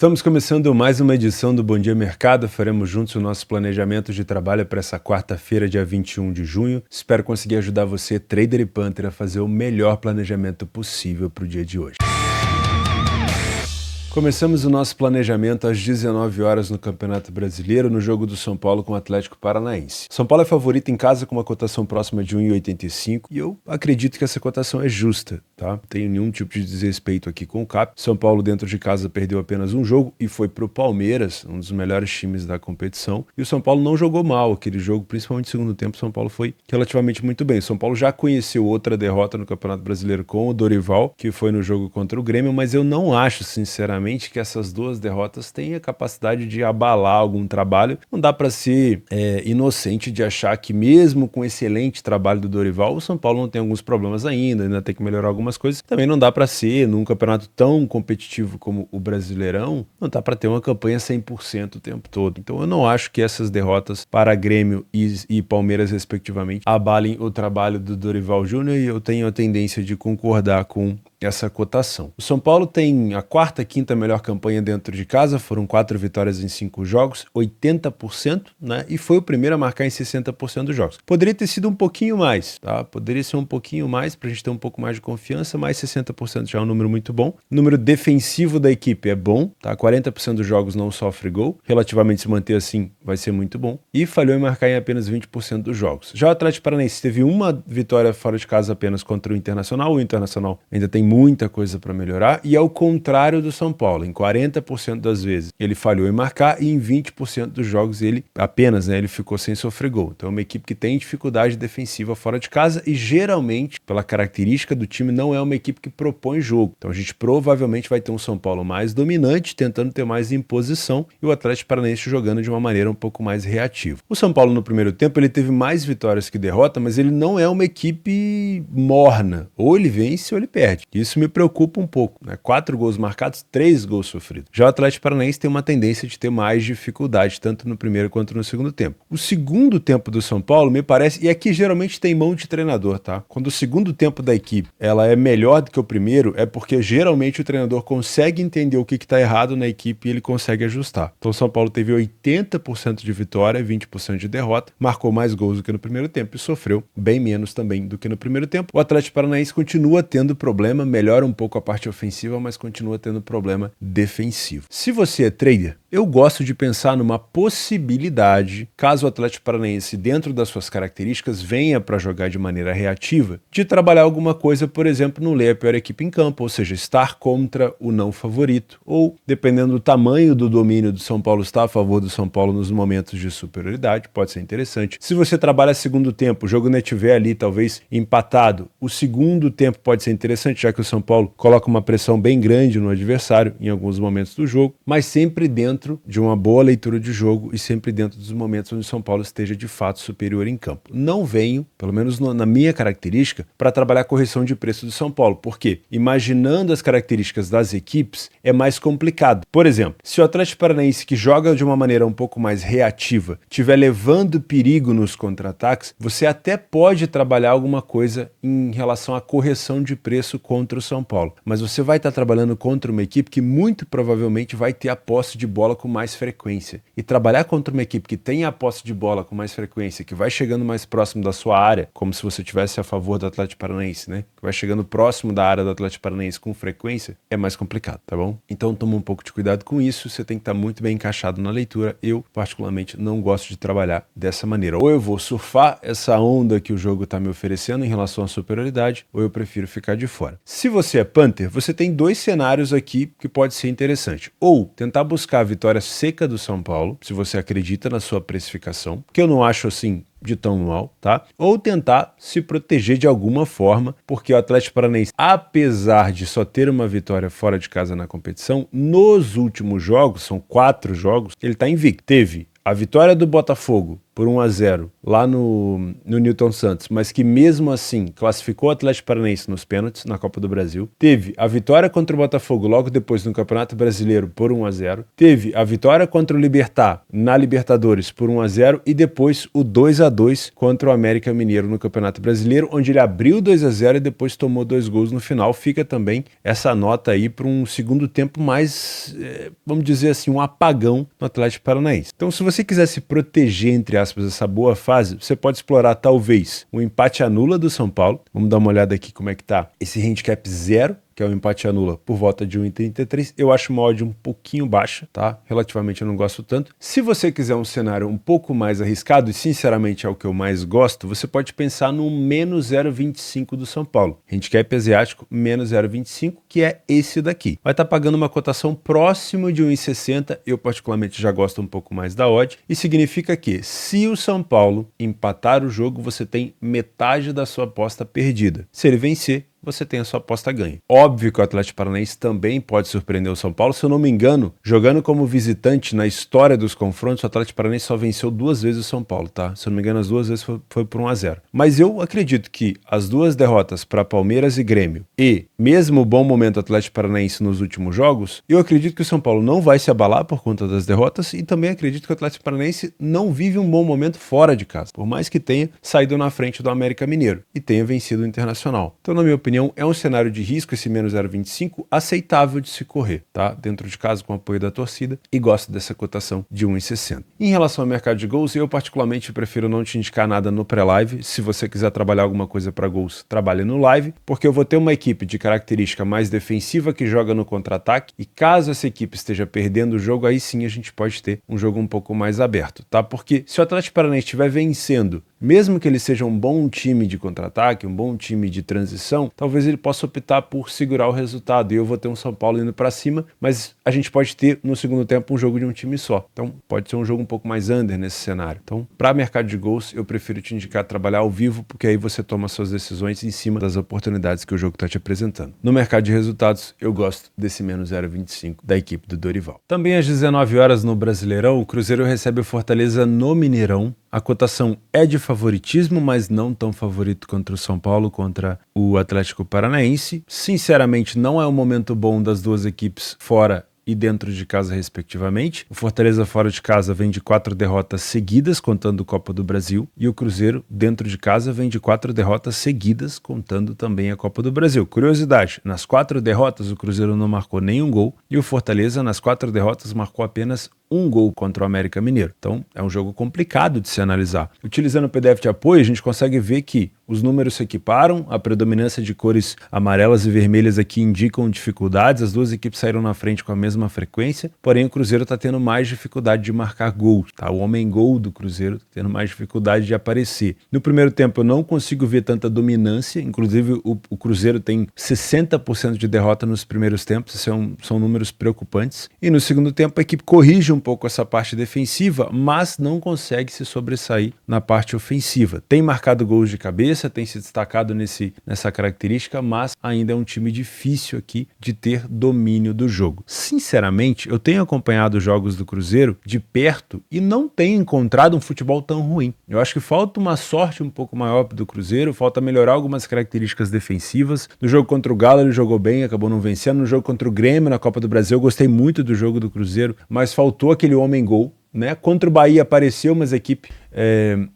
Estamos começando mais uma edição do Bom Dia Mercado. Faremos juntos o nosso planejamento de trabalho para essa quarta-feira, dia 21 de junho. Espero conseguir ajudar você, trader e punter, a fazer o melhor planejamento possível para o dia de hoje. Começamos o nosso planejamento às 19 horas no Campeonato Brasileiro, no jogo do São Paulo com o Atlético Paranaense. São Paulo é favorito em casa com uma cotação próxima de 1,85 e eu acredito que essa cotação é justa, tá? Não tenho nenhum tipo de desrespeito aqui com o CAP. São Paulo dentro de casa perdeu apenas um jogo e foi pro Palmeiras, um dos melhores times da competição. E o São Paulo não jogou mal aquele jogo, principalmente no segundo tempo. O São Paulo foi relativamente muito bem. O São Paulo já conheceu outra derrota no Campeonato Brasileiro com o Dorival, que foi no jogo contra o Grêmio, mas eu não acho, sinceramente, que essas duas derrotas têm a capacidade de abalar algum trabalho. Não dá para ser inocente de achar que mesmo com o excelente trabalho do Dorival, o São Paulo não tem alguns problemas ainda tem que melhorar algumas coisas. Também não dá para ser, num campeonato tão competitivo como o Brasileirão, não dá para ter uma campanha 100% o tempo todo. Então eu não acho que essas derrotas para Grêmio e Palmeiras, respectivamente, abalem o trabalho do Dorival Júnior, e eu tenho a tendência de concordar com essa cotação. O São Paulo tem a quarta, quinta melhor campanha dentro de casa, foram 4 vitórias em 5 jogos, 80%, né? E foi o primeiro a marcar em 60% dos jogos. Poderia ter sido um pouquinho mais, tá? Poderia ser um pouquinho mais pra gente ter um pouco mais de confiança, mas 60% já é um número muito bom. O número defensivo da equipe é bom, tá? 40% dos jogos não sofre gol, relativamente se manter assim vai ser muito bom. E falhou em marcar em apenas 20% dos jogos. Já o Atlético Paranaense teve uma vitória fora de casa apenas contra o Internacional ainda tem muita coisa para melhorar, e ao contrário do São Paulo, em 40% das vezes ele falhou em marcar e em 20% dos jogos ele ficou sem sofrer gol. Então é uma equipe que tem dificuldade defensiva fora de casa e geralmente, pela característica do time, não é uma equipe que propõe jogo. Então a gente provavelmente vai ter um São Paulo mais dominante, tentando ter mais imposição, e o Atlético Paranaense jogando de uma maneira um pouco mais reativa. O São Paulo no primeiro tempo ele teve mais vitórias que derrota, mas ele não é uma equipe morna. Ou ele vence ou ele perde. Isso me preocupa um pouco, né? 4 gols marcados, 3 gols sofridos. Já o Atlético Paranaense tem uma tendência de ter mais dificuldade, tanto no primeiro quanto no segundo tempo. O segundo tempo do São Paulo, me parece, e aqui geralmente tem mão de treinador, tá? Quando o segundo tempo da equipe ela é melhor do que o primeiro, é porque geralmente o treinador consegue entender o que está errado na equipe e ele consegue ajustar. Então o São Paulo teve 80% de vitória, 20% de derrota, marcou mais gols do que no primeiro tempo e sofreu bem menos também do que no primeiro tempo. O Atlético Paranaense continua tendo problema, melhora um pouco a parte ofensiva, mas continua tendo problema defensivo. Se você é trader, eu gosto de pensar numa possibilidade, caso o Atlético Paranaense, dentro das suas características, venha para jogar de maneira reativa, de trabalhar alguma coisa, por exemplo, no ler a pior equipe em campo, ou seja, estar contra o não favorito, ou, dependendo do tamanho do domínio do São Paulo, estar a favor do São Paulo nos momentos de superioridade, pode ser interessante. Se você trabalha segundo tempo, o jogo não estiver ali, talvez, empatado, o segundo tempo pode ser interessante, já que o São Paulo coloca uma pressão bem grande no adversário em alguns momentos do jogo, mas sempre dentro de uma boa leitura de jogo e sempre dentro dos momentos onde o São Paulo esteja de fato superior em campo. Não venho, pelo menos na minha característica, para trabalhar a correção de preço do São Paulo, porque imaginando as características das equipes é mais complicado. Por exemplo, se o Atlético Paranaense, que joga de uma maneira um pouco mais reativa, estiver levando perigo nos contra-ataques, você até pode trabalhar alguma coisa em relação à correção de preço contra o São Paulo, mas você vai estar trabalhando contra uma equipe que muito provavelmente vai ter a posse de bola com mais frequência. E trabalhar contra uma equipe que tem a posse de bola com mais frequência, que vai chegando mais próximo da sua área, como se você estivesse a favor do Atlético Paranaense, né? Que vai chegando próximo da área do Atlético Paranaense com frequência, é mais complicado, tá bom? Então toma um pouco de cuidado com isso, você tem que estar muito bem encaixado na leitura. Eu, particularmente, não gosto de trabalhar dessa maneira. Ou eu vou surfar essa onda que o jogo está me oferecendo em relação à superioridade, ou eu prefiro ficar de fora. Se você é punter, você tem 2 cenários aqui que pode ser interessante. Ou tentar buscar a vitória seca do São Paulo, se você acredita na sua precificação, que eu não acho assim de tão mal, tá? Ou tentar se proteger de alguma forma, porque o Atlético Paranaense, apesar de só ter uma vitória fora de casa na competição, nos últimos jogos, são 4 jogos, ele tá invicto. Teve a vitória do Botafogo por 1-0 lá no Newton Santos, mas que mesmo assim classificou o Atlético Paranaense nos pênaltis na Copa do Brasil. Teve a vitória contra o Botafogo logo depois no Campeonato Brasileiro por 1-0. Teve a vitória contra o Libertad na Libertadores por 1-0 e depois o 2-2 contra o América Mineiro no Campeonato Brasileiro, onde ele abriu 2-0 e depois tomou 2 gols no final. Fica também essa nota aí para um segundo tempo mais, vamos dizer assim, um apagão no Atlético Paranaense. Então, se você quiser se proteger, entre aspas, dessa boa fase, você pode explorar talvez o empate anula do São Paulo. Vamos dar uma olhada aqui como é que tá esse handicap 0, que é o empate anula por volta de 1,33. Eu acho uma odd um pouquinho baixa, tá? Relativamente eu não gosto tanto. Se você quiser um cenário um pouco mais arriscado, e sinceramente é o que eu mais gosto, você pode pensar no menos 0,25 do São Paulo. Handicap asiático, menos 0,25, que é esse daqui. Vai estar pagando uma cotação próximo de 1,60. Eu particularmente já gosto um pouco mais da odd. E significa que se o São Paulo empatar o jogo, você tem metade da sua aposta perdida. Se ele vencer, você tem a sua aposta ganha. Óbvio que o Atlético Paranaense também pode surpreender o São Paulo. Se eu não me engano, jogando como visitante na história dos confrontos, o Atlético Paranaense só venceu 2 vezes o São Paulo, tá? Se eu não me engano, as 2 vezes foi por 1-0. Mas eu acredito que as 2 derrotas para Palmeiras e Grêmio e mesmo o bom momento do Atlético Paranaense nos últimos jogos, eu acredito que o São Paulo não vai se abalar por conta das derrotas e também acredito que o Atlético Paranaense não vive um bom momento fora de casa, por mais que tenha saído na frente do América Mineiro e tenha vencido o Internacional. Então, na minha opinião, é um cenário de risco, esse menos 0,25, aceitável de se correr, tá? Dentro de casa, com o apoio da torcida, e gosto dessa cotação de 1,60. Em relação ao mercado de gols, eu particularmente prefiro não te indicar nada no pré-live. Se você quiser trabalhar alguma coisa para gols, trabalhe no live, porque eu vou ter uma equipe de característica mais defensiva que joga no contra-ataque, e caso essa equipe esteja perdendo o jogo, aí sim a gente pode ter um jogo um pouco mais aberto, tá? Porque se o Atlético Paranaense estiver vencendo, mesmo que ele seja um bom time de contra-ataque, um bom time de transição, talvez ele possa optar por segurar o resultado e eu vou ter um São Paulo indo para cima, mas a gente pode ter no segundo tempo um jogo de um time só. Então pode ser um jogo um pouco mais under nesse cenário. Então, para mercado de gols, eu prefiro te indicar trabalhar ao vivo, porque aí você toma suas decisões em cima das oportunidades que o jogo está te apresentando. No mercado de resultados, eu gosto desse menos 0,25 da equipe do Dorival. Também às 19 horas no Brasileirão, o Cruzeiro recebe o Fortaleza no Mineirão. A cotação é de favoritismo, mas não tão favorito contra o São Paulo, contra o Atlético Paranaense. Sinceramente, não é um momento bom das duas equipes fora e dentro de casa, respectivamente. O Fortaleza fora de casa vem de 4 derrotas seguidas, contando Copa do Brasil, e o Cruzeiro dentro de casa vem de 4 derrotas seguidas, contando também a Copa do Brasil. Curiosidade, nas 4 derrotas o Cruzeiro não marcou nenhum gol, e o Fortaleza nas 4 derrotas marcou apenas um gol contra o América Mineiro. Então é um jogo complicado de se analisar. Utilizando o PDF de apoio, a gente consegue ver que os números se equiparam, a predominância de cores amarelas e vermelhas aqui indicam dificuldades, as duas equipes saíram na frente com a mesma frequência, porém o Cruzeiro está tendo mais dificuldade de marcar gols, tá? O homem-gol do Cruzeiro está tendo mais dificuldade de aparecer. No primeiro tempo eu não consigo ver tanta dominância, inclusive o Cruzeiro tem 60% de derrota nos primeiros tempos, são números preocupantes, e no segundo tempo a equipe corrige um pouco essa parte defensiva, mas não consegue se sobressair na parte ofensiva. Tem marcado gols de cabeça, tem se destacado nessa característica, mas ainda é um time difícil aqui de ter domínio do jogo. Sinceramente, eu tenho acompanhado os jogos do Cruzeiro de perto e não tenho encontrado um futebol tão ruim. Eu acho que falta uma sorte um pouco maior do Cruzeiro, falta melhorar algumas características defensivas. No jogo contra o Galo ele jogou bem, acabou não vencendo. No jogo contra o Grêmio na Copa do Brasil eu gostei muito do jogo do Cruzeiro, mas faltou aquele homem-gol, né? Contra o Bahia apareceu, mas a equipe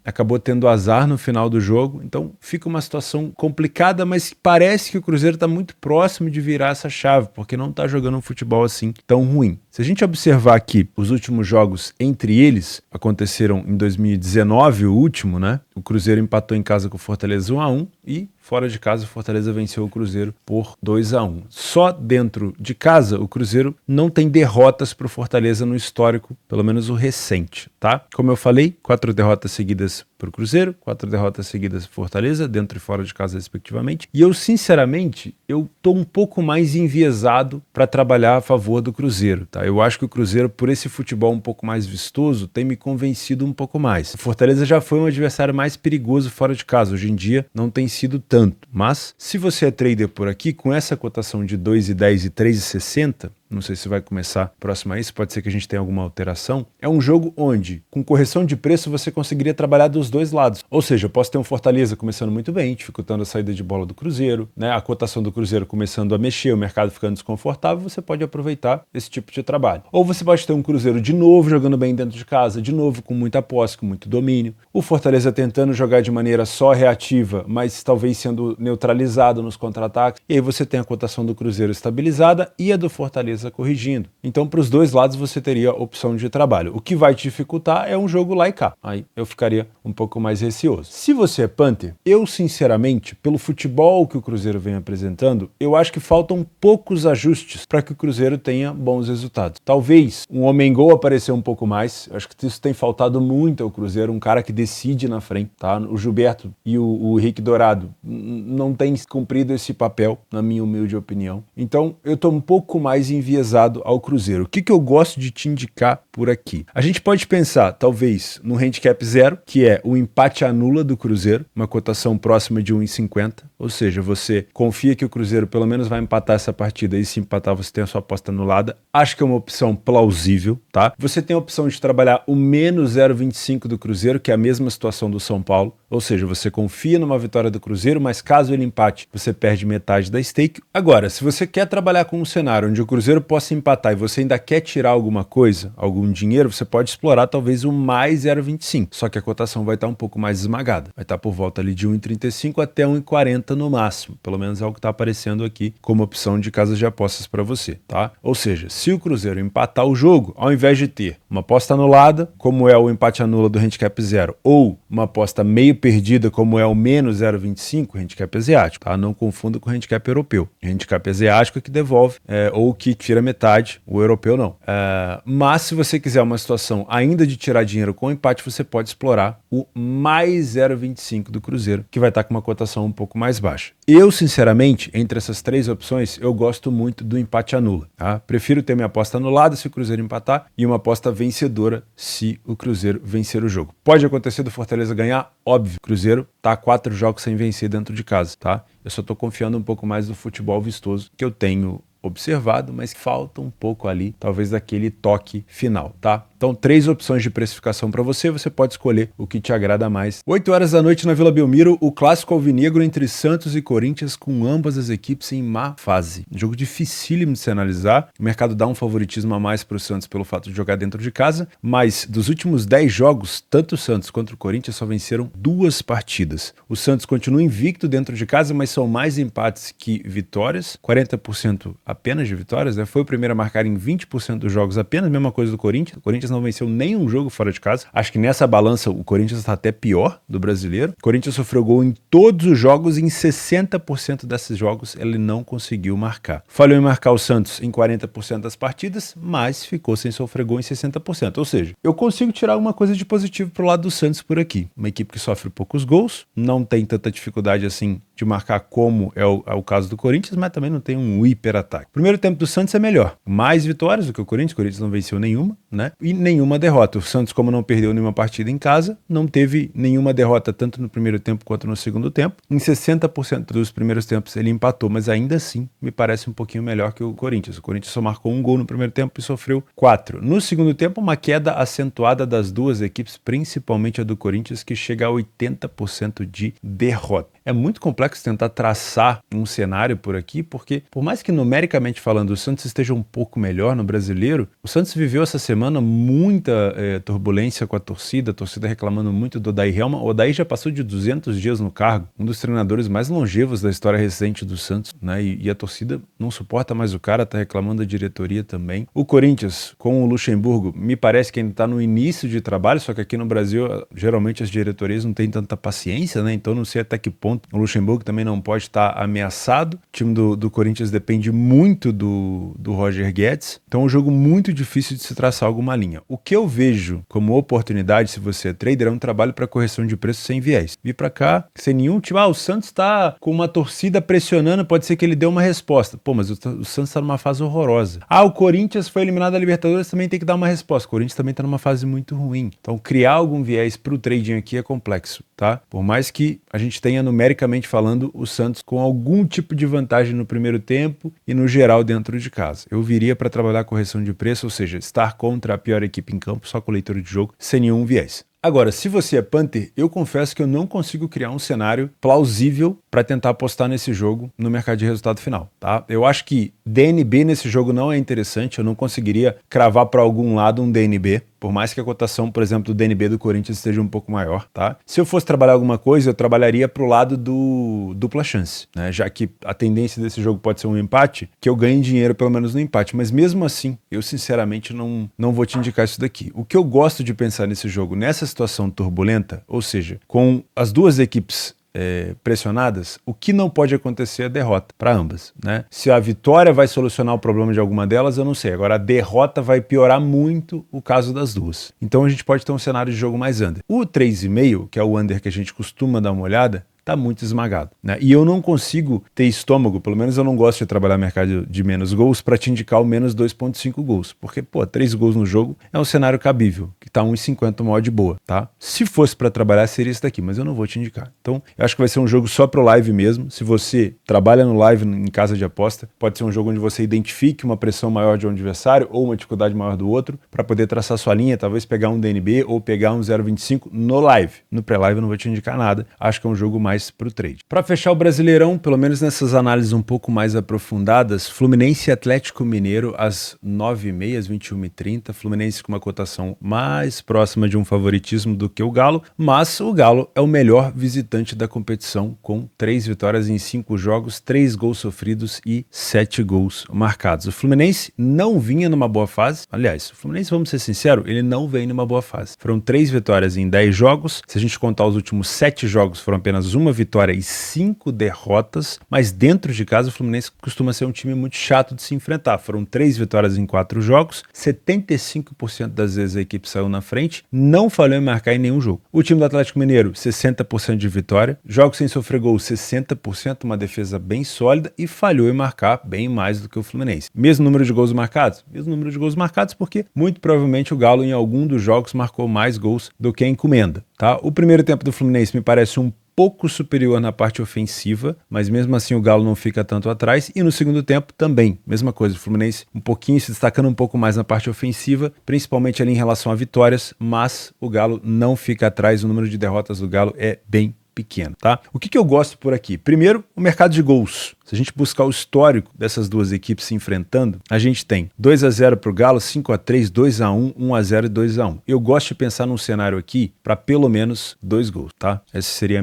acabou tendo azar no final do jogo, então fica uma situação complicada, mas parece que o Cruzeiro está muito próximo de virar essa chave, porque não está jogando um futebol assim tão ruim. Se a gente observar aqui, os últimos jogos entre eles aconteceram em 2019, o último, né? O Cruzeiro empatou em casa com o Fortaleza 1-1 e fora de casa o Fortaleza venceu o Cruzeiro por 2-1. Só dentro de casa o Cruzeiro não tem derrotas para o Fortaleza no histórico, pelo menos o recente, tá? Como eu falei, 4 derrotas seguidas para o Cruzeiro, 4 derrotas seguidas para Fortaleza, dentro e fora de casa respectivamente. E eu, sinceramente, eu tô um pouco mais enviesado para trabalhar a favor do Cruzeiro, tá? Eu acho que o Cruzeiro, por esse futebol um pouco mais vistoso, tem me convencido um pouco mais. O Fortaleza já foi um adversário mais perigoso fora de casa, hoje em dia não tem sido tanto. Mas, se você é trader por aqui, com essa cotação de 2,10 e 3,60, não sei se vai começar próximo a isso, pode ser que a gente tenha alguma alteração. É um jogo onde, com correção de preço, você conseguiria trabalhar dos dois lados. Ou seja, eu posso ter um Fortaleza começando muito bem, dificultando a saída de bola do Cruzeiro, né? A cotação do Cruzeiro começando a mexer, o mercado ficando desconfortável, você pode aproveitar esse tipo de trabalho. Ou você pode ter um Cruzeiro de novo jogando bem dentro de casa, de novo com muita posse, com muito domínio. O Fortaleza tentando jogar de maneira só reativa, mas talvez sendo neutralizado nos contra-ataques. E aí você tem a cotação do Cruzeiro estabilizada e a do Fortaleza corrigindo. Então, para os dois lados você teria opção de trabalho. O que vai te dificultar é um jogo lá e cá. Aí eu ficaria um pouco mais receoso. Se você é punter, eu sinceramente, pelo futebol que o Cruzeiro vem apresentando, eu acho que faltam poucos ajustes para que o Cruzeiro tenha bons resultados. Talvez um homem-gol aparecer um pouco mais. Eu acho que isso tem faltado muito ao Cruzeiro, um cara que decide na frente, tá? O Gilberto e o Henrique Dourado não têm cumprido esse papel, na minha humilde opinião. Então, eu tô um pouco mais enviesado ao Cruzeiro. O que eu gosto de te indicar por aqui? A gente pode pensar, talvez, no handicap 0, que é o empate anula do Cruzeiro, uma cotação próxima de 1,50, ou seja, você confia que o Cruzeiro pelo menos vai empatar essa partida e se empatar você tem a sua aposta anulada. Acho que é uma opção plausível, tá? Você tem a opção de trabalhar o menos 0,25 do Cruzeiro, que é a mesma situação do São Paulo, ou seja, você confia numa vitória do Cruzeiro, mas caso ele empate, você perde metade da stake. Agora, se você quer trabalhar com um cenário onde o Cruzeiro possa empatar e você ainda quer tirar alguma coisa, algum dinheiro, você pode explorar talvez o mais 0,25. Só que a cotação vai estar um pouco mais esmagada. Vai estar por volta ali de 1,35 até 1,40 no máximo. Pelo menos é o que está aparecendo aqui como opção de casas de apostas para você, tá? Ou seja, se o Cruzeiro empatar o jogo, ao invés de ter uma aposta anulada, como é o empate anula do handicap 0, ou uma aposta meio perdida, como é o menos 0,25, handicap asiático, tá? Não confunda com o handicap europeu. O handicap asiático é que devolve, ou que tira metade, o europeu não. Mas se você quiser uma situação ainda de tirar dinheiro com empate, você pode explorar o mais 0,25 do Cruzeiro, que vai estar com uma cotação um pouco mais baixa. Eu, sinceramente, entre essas três opções, eu gosto muito do empate anula, tá? Prefiro ter minha aposta anulada se o Cruzeiro empatar e uma aposta vencedora se o Cruzeiro vencer o jogo. Pode acontecer do Fortaleza ganhar? Óbvio, o Cruzeiro tá 4 jogos sem vencer dentro de casa, tá? Eu só tô confiando um pouco mais no futebol vistoso que eu tenho observado, mas falta um pouco ali, talvez daquele toque final, tá? Então, 3 opções de precificação para você, você pode escolher o que te agrada mais. 8 horas da noite na Vila Belmiro, o clássico alvinegro entre Santos e Corinthians, com ambas as equipes em má fase. Um jogo dificílimo de se analisar, o mercado dá um favoritismo a mais para o Santos pelo fato de jogar dentro de casa, mas dos últimos 10 jogos, tanto o Santos quanto o Corinthians só venceram 2 partidas. O Santos continua invicto dentro de casa, mas são mais empates que vitórias, 40% apenas de vitórias, né? Foi o primeiro a marcar em 20% dos jogos, apenas a mesma coisa do Corinthians. O Corinthians não venceu nenhum jogo fora de casa. Acho que nessa balança o Corinthians está até pior do brasileiro. O Corinthians sofreu gol em todos os jogos e em 60% desses jogos ele não conseguiu marcar. Falhou em marcar o Santos em 40% das partidas, mas ficou sem sofrer gol em 60%. Ou seja, eu consigo tirar alguma coisa de positivo pro lado do Santos por aqui. Uma equipe que sofre poucos gols, não tem tanta dificuldade assim de marcar como é o caso do Corinthians, mas também não tem um hiper-ataque. O primeiro tempo do Santos é melhor. Mais vitórias do que o Corinthians não venceu nenhuma, né? E nenhuma derrota. O Santos, como não perdeu nenhuma partida em casa, não teve nenhuma derrota tanto no primeiro tempo quanto no segundo tempo. Em 60% dos primeiros tempos ele empatou, mas ainda assim me parece um pouquinho melhor que o Corinthians. O Corinthians só marcou 1 gol no primeiro tempo e sofreu 4. No segundo tempo, uma queda acentuada das duas equipes, principalmente a do Corinthians, que chega a 80% de derrota. É muito complexo tentar traçar um cenário por aqui, porque por mais que numericamente falando o Santos esteja um pouco melhor no brasileiro, o Santos viveu essa semana muita turbulência com a torcida reclamando muito do Odair Helma. O Odair já passou de 200 dias no cargo, um dos treinadores mais longevos da história recente do Santos, né? E a torcida não suporta mais o cara, tá reclamando da diretoria também. O Corinthians, com o Luxemburgo, me parece que ainda tá no início de trabalho, só que aqui no Brasil, geralmente as diretorias não têm tanta paciência, né? Então não sei até que ponto o Luxemburgo também não pode estar ameaçado. O time do Corinthians depende muito do Roger Guedes. Então é um jogo muito difícil de se traçar alguma linha. O que eu vejo como oportunidade, se você é trader, é um trabalho para correção de preço sem viés. Vir para cá, sem nenhum time. O Santos está com uma torcida pressionando, pode ser que ele dê uma resposta. Pô, mas o Santos está numa fase horrorosa. O Corinthians foi eliminado da Libertadores, também tem que dar uma resposta. O Corinthians também está numa fase muito ruim. Então criar algum viés para o trading aqui é complexo, tá? Por mais que a gente tenha, numericamente falando, o Santos com algum tipo de vantagem no primeiro tempo e no geral dentro de casa. Eu viria para trabalhar correção de preço, ou seja, estar contra a pior equipe em campo, só com leitura de jogo, sem nenhum viés. Agora, se você é Panther, eu confesso que eu não consigo criar um cenário plausível para tentar apostar nesse jogo no mercado de resultado final, tá? Eu acho que DNB nesse jogo não é interessante, eu não conseguiria cravar para algum lado um DNB, por mais que a cotação, por exemplo, do DNB do Corinthians esteja um pouco maior, tá? Se eu fosse trabalhar alguma coisa, eu trabalharia pro lado do dupla chance, né? Já que a tendência desse jogo pode ser um empate, que eu ganhe dinheiro pelo menos no empate, mas mesmo assim, eu sinceramente não vou te indicar isso daqui. O que eu gosto de pensar nesse jogo, nessa situação turbulenta, ou seja, com as duas equipes pressionadas, o que não pode acontecer é derrota para ambas, né? Se a vitória vai solucionar o problema de alguma delas, eu não sei. Agora, a derrota vai piorar muito o caso das duas. Então, a gente pode ter um cenário de jogo mais under. O 3,5, que é o under que a gente costuma dar uma olhada, tá muito esmagado, né? E eu não consigo ter estômago, pelo menos eu não gosto de trabalhar mercado de menos gols para te indicar o menos 2,5 gols, porque, 3 gols no jogo é um cenário cabível, que tá 1,50 uma odd boa, tá? Se fosse para trabalhar, seria esse daqui, mas eu não vou te indicar. Então, eu acho que vai ser um jogo só pro live mesmo. Se você trabalha no live em casa de aposta, pode ser um jogo onde você identifique uma pressão maior de um adversário ou uma dificuldade maior do outro, para poder traçar sua linha, talvez pegar um DNB ou pegar um 0,25 no live. No pré-live eu não vou te indicar nada, acho que é um jogo mais para o trade. Para fechar o Brasileirão, pelo menos nessas análises um pouco mais aprofundadas, Fluminense e Atlético Mineiro às 9h30, às 21h30, Fluminense com uma cotação mais próxima de um favoritismo do que o Galo, mas o Galo é o melhor visitante da competição, com 3 vitórias em 5 jogos, 3 gols sofridos e 7 gols marcados. O Fluminense não vinha numa boa fase, aliás, o Fluminense, vamos ser sinceros, ele não vem numa boa fase. Foram 3 vitórias em 10 jogos, se a gente contar os últimos 7 jogos, foram apenas uma vitória e 5 derrotas, mas dentro de casa o Fluminense costuma ser um time muito chato de se enfrentar. Foram 3 vitórias em 4 jogos, 75% das vezes a equipe saiu na frente, não falhou em marcar em nenhum jogo. O time do Atlético Mineiro, 60% de vitória, jogos sem sofrer gol, 60%, uma defesa bem sólida e falhou em marcar bem mais do que o Fluminense. Mesmo número de gols marcados? Mesmo número de gols marcados, porque muito provavelmente o Galo em algum dos jogos marcou mais gols do que a encomenda, tá? O primeiro tempo do Fluminense me parece um pouco superior na parte ofensiva, mas mesmo assim o Galo não fica tanto atrás, e no segundo tempo também, mesma coisa, o Fluminense um pouquinho se destacando um pouco mais na parte ofensiva, principalmente ali em relação a vitórias, mas o Galo não fica atrás, o número de derrotas do Galo é bem pequeno, tá? O que eu gosto por aqui? Primeiro, o mercado de gols. Se a gente buscar o histórico dessas duas equipes se enfrentando, a gente tem 2-0 para o Galo, 5-3, 2-1, 1-0 e 2-1. Eu gosto de pensar num cenário aqui para pelo menos 2 gols, tá? Esse seria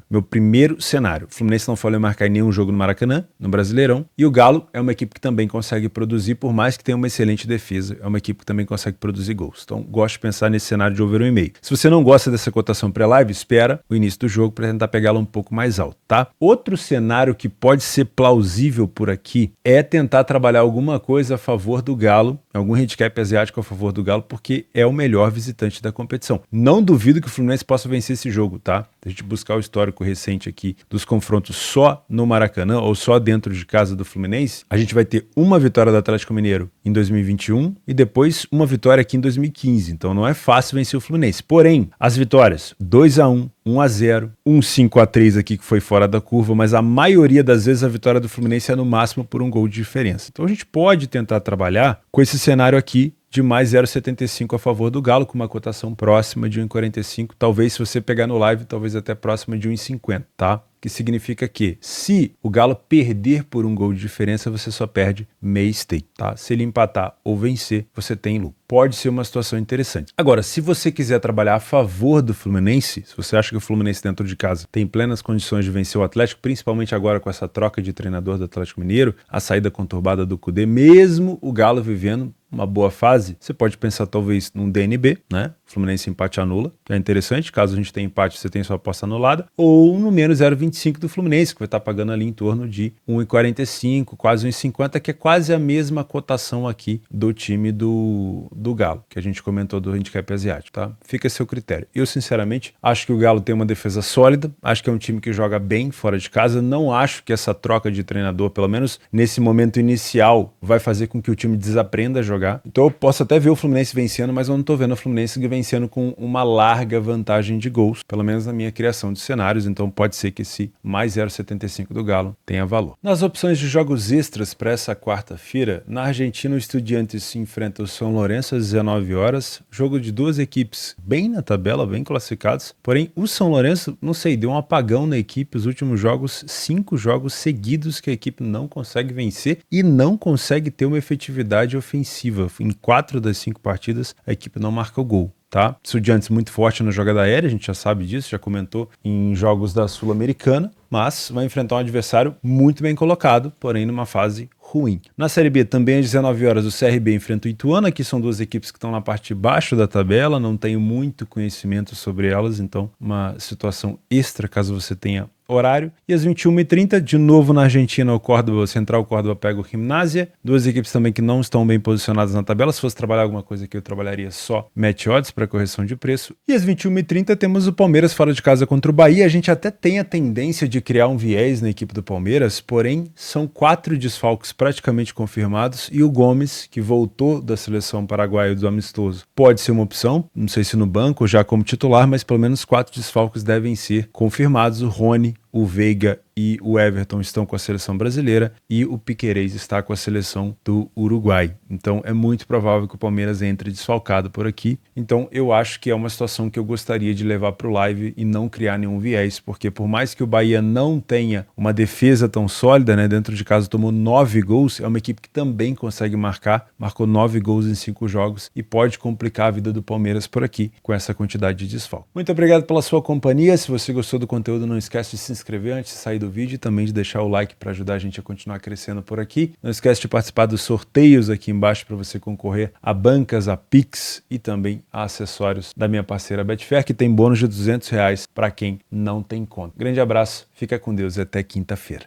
meu primeiro cenário. O Fluminense não falhou em marcar em nenhum jogo no Maracanã, no Brasileirão, e o Galo é uma equipe que também consegue produzir, por mais que tenha uma excelente defesa, é uma equipe que também consegue produzir gols. Então, gosto de pensar nesse cenário de over 1,5. Se você não gosta dessa cotação pré-live, espera o início do jogo para tentar pegá-la um pouco mais alto, tá? Outro cenário que pode ser plausível por aqui é tentar trabalhar alguma coisa a favor do Galo, algum handicap asiático a favor do Galo, porque é o melhor visitante da competição. Não duvido que o Fluminense possa vencer esse jogo, tá? Se a gente buscar o histórico recente aqui dos confrontos só no Maracanã ou só dentro de casa do Fluminense, a gente vai ter uma vitória do Atlético Mineiro em 2021 e depois uma vitória aqui em 2015. Então não é fácil vencer o Fluminense. Porém, as vitórias 2-1, 1-0, 5-3 aqui que foi fora da curva, mas a maioria das vezes a vitória do Fluminense é no máximo por um gol de diferença. Então a gente pode tentar trabalhar com esse cenário aqui de mais 0,75 a favor do Galo, com uma cotação próxima de 1,45, talvez se você pegar no live, talvez até próxima de 1,50, tá? Que significa que se o Galo perder por um gol de diferença, você só perde meio stake, tá? Se ele empatar ou vencer, você tem lucro. Pode ser uma situação interessante. Agora, se você quiser trabalhar a favor do Fluminense, se você acha que o Fluminense dentro de casa tem plenas condições de vencer o Atlético, principalmente agora com essa troca de treinador do Atlético Mineiro, a saída conturbada do Kudê, mesmo o Galo vivendo uma boa fase, você pode pensar talvez num DNB, né? Fluminense empate anula, que é interessante, caso a gente tenha empate, você tem sua aposta anulada, ou no menos 0,25 do Fluminense, que vai estar pagando ali em torno de 1,45, quase 1,50, que é quase a mesma cotação aqui do time do Galo, que a gente comentou do handicap asiático, tá? Fica a seu critério. Eu, sinceramente, acho que o Galo tem uma defesa sólida, acho que é um time que joga bem fora de casa, não acho que essa troca de treinador, pelo menos nesse momento inicial, vai fazer com que o time desaprenda a jogar. Então eu posso até ver o Fluminense vencendo, mas eu não tô vendo o Fluminense vencendo vencendo com uma larga vantagem de gols, pelo menos na minha criação de cenários, então pode ser que esse mais 0,75 do Galo tenha valor. Nas opções de jogos extras para essa quarta-feira, na Argentina o Estudiantes se enfrenta o São Lourenço às 19 horas, jogo de duas equipes bem na tabela, bem classificados, porém o São Lourenço, não sei, deu um apagão na equipe, os últimos jogos, 5 jogos seguidos que a equipe não consegue vencer e não consegue ter uma efetividade ofensiva. Em 4 das 5 partidas a equipe não marca o gol. Tá? Estudiantes muito forte na jogada aérea, a gente já sabe disso, já comentou em jogos da Sul-Americana, mas vai enfrentar um adversário muito bem colocado, porém numa fase ruim. Na Série B, também às 19 horas, o CRB enfrenta o Ituano, que são duas equipes que estão na parte de baixo da tabela, não tenho muito conhecimento sobre elas, então uma situação extra caso você tenha horário. E às 21h30, de novo na Argentina, o Central Córdoba pega o Gimnasia, duas equipes também que não estão bem posicionadas na tabela. Se fosse trabalhar alguma coisa aqui, eu trabalharia só match odds para correção de preço. E às 21h30 temos o Palmeiras fora de casa contra o Bahia. A gente até tem a tendência de criar um viés na equipe do Palmeiras, porém são 4 desfalques praticamente confirmados e o Gomes, que voltou da seleção paraguaia do amistoso, pode ser uma opção, não sei se no banco ou já como titular, mas pelo menos 4 desfalques devem ser confirmados. O Rony, o Veiga e o Everton estão com a seleção brasileira e o Piquerez está com a seleção do Uruguai. Então é muito provável que o Palmeiras entre desfalcado por aqui. Então eu acho que é uma situação que eu gostaria de levar para o live e não criar nenhum viés, porque por mais que o Bahia não tenha uma defesa tão sólida, né, dentro de casa tomou 9 gols, é uma equipe que também consegue marcar, marcou 9 gols em 5 jogos e pode complicar a vida do Palmeiras por aqui com essa quantidade de desfalque. Muito obrigado pela sua companhia. Se você gostou do conteúdo, não esquece de se inscrever antes de sair do vídeo e também de deixar o like para ajudar a gente a continuar crescendo por aqui. Não esquece de participar dos sorteios aqui embaixo para você concorrer a bancas, a Pix e também a acessórios da minha parceira Betfair, que tem bônus de R$200 para quem não tem conta. Grande abraço, fica com Deus e até quinta-feira.